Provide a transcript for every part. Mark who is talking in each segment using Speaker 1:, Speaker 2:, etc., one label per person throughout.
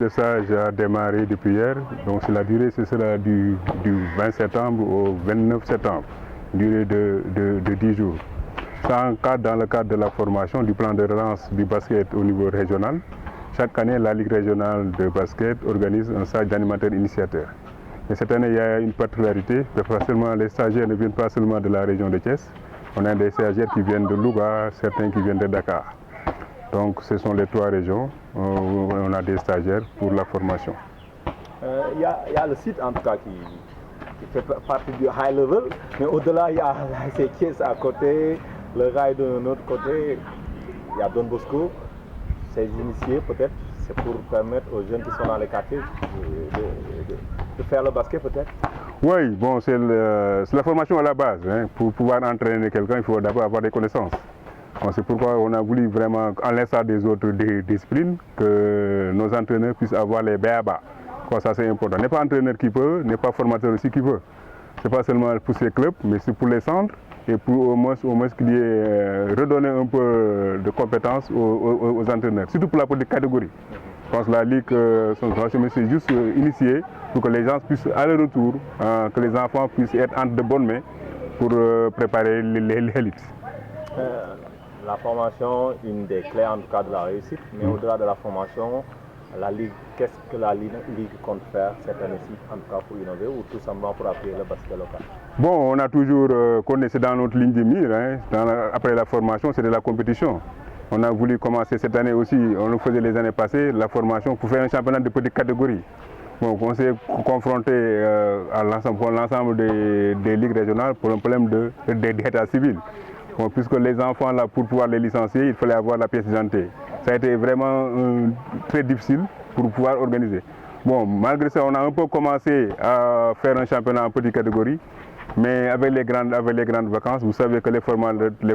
Speaker 1: Le stage a démarré depuis hier, donc la durée ce sera du 20 septembre au 29 septembre, durée de 10 jours. Ça encadre dans le cadre de la formation du plan de relance du basket au niveau régional. Chaque année, la Ligue régionale de basket organise un stage d'animateur initiateur. Et cette année, il y a une particularité, les stagiaires ne viennent pas seulement de la région de Thiès, on a des stagiaires qui viennent de Louga, certains qui viennent de Dakar. Donc ce sont les trois régions où on a des stagiaires pour la formation.
Speaker 2: Il y a le site en tout cas qui fait partie du high level, mais au-delà il y a ces Thiès à côté, le rail d'un autre côté, il y a Don Bosco, ces initiés peut-être, c'est pour permettre aux jeunes qui sont dans les quartiers de faire le basket peut-être.
Speaker 1: Oui, bon, c'est la formation à la base. Hein. Pour pouvoir entraîner quelqu'un, il faut d'abord avoir des connaissances. Bon, c'est pourquoi on a voulu vraiment, en l'instar des autres disciplines, que nos entraîneurs puissent avoir les b.a.-ba. Ça c'est important. N'est pas entraîneur qui peut, n'est pas formateur aussi qui veut. Ce n'est pas seulement pour ces clubs, mais c'est pour les centres et pour au moins qu'il y ait redonner un peu de compétences aux entraîneurs, surtout pour la petite catégorie. Je pense que la Ligue, c'est juste initié pour que les gens puissent, à leur retour, que les enfants puissent être entre de bonnes mains pour préparer l'élite.
Speaker 2: La formation, une des clés en tout cas de la réussite, mais au-delà de la formation, la Ligue, qu'est-ce que la Ligue compte faire cette année-ci, en tout cas pour innover ou tout simplement pour appuyer le basket local?
Speaker 1: Bon, on a toujours connaissé dans notre ligne de mire, hein, après la formation, c'était la compétition. On a voulu commencer cette année aussi, on le faisait les années passées, la formation pour faire un championnat de petite catégorie. Bon, on s'est confronté à l'ensemble des ligues régionales pour un problème d'état civil. Bon, puisque les enfants, là, pour pouvoir les licencier, il fallait avoir la pièce d'identité. Ça a été vraiment très difficile pour pouvoir organiser. Bon, malgré ça, on a un peu commencé à faire un championnat en petite catégorie, mais avec les grandes vacances, vous savez que les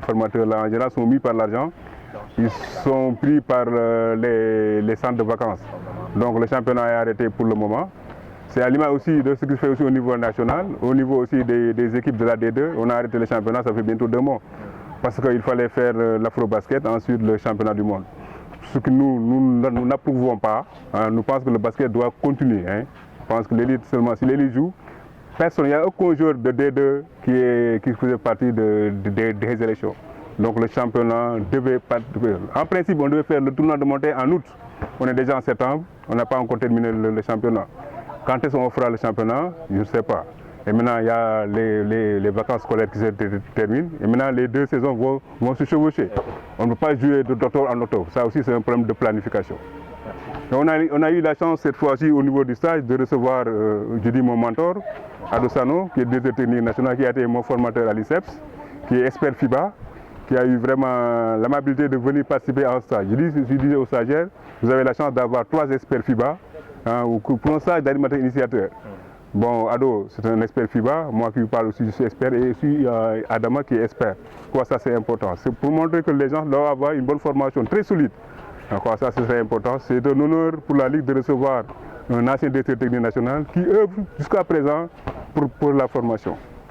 Speaker 1: formateurs là, en général sont mis par l'argent, ils sont pris par les centres de vacances. Donc le championnat est arrêté pour le moment. C'est à l'image aussi de ce qui se fait aussi au niveau national, au niveau aussi des équipes de la D2. On a arrêté le championnat, ça fait bientôt 2 mois. Parce qu'il fallait faire l'afro-basket, ensuite le championnat du monde. Ce que nous n'approuvons pas, hein, nous pensons que le basket doit continuer. Hein. Je pense que l'élite seulement, si l'élite joue, personne, il n'y a aucun joueur de D2 qui faisait partie des élections. Donc le championnat devait participer. En principe, on devait faire le tournoi de montée en août. On est déjà en septembre, on n'a pas encore terminé le championnat. Quand est-ce qu'on fera le championnat, je ne sais pas. Et maintenant, il y a les vacances scolaires qui se terminent. Et maintenant, les 2 saisons vont se chevaucher. On ne peut pas jouer d'octobre en octobre. Ça aussi, c'est un problème de planification. Et on a eu la chance cette fois-ci au niveau du stage de recevoir, je dis mon mentor, Ado Sano, qui est directeur technique national, qui a été mon formateur à l'ICEPS, qui est expert FIBA, qui a eu vraiment l'amabilité de venir participer à un stage. Je disais aux stagiaires, vous avez la chance d'avoir 3 experts FIBA pour un stage d'animateur initiateur. Bon, Ado, c'est un expert FIBA, moi qui vous parle aussi, je suis expert, et aussi Adama qui est expert. Quoi, ça c'est important. C'est pour montrer que les gens doivent avoir une bonne formation très solide. Quoi, ça c'est très important. C'est un honneur pour la Ligue de recevoir un ancien directeur technique national qui œuvre jusqu'à présent pour la formation.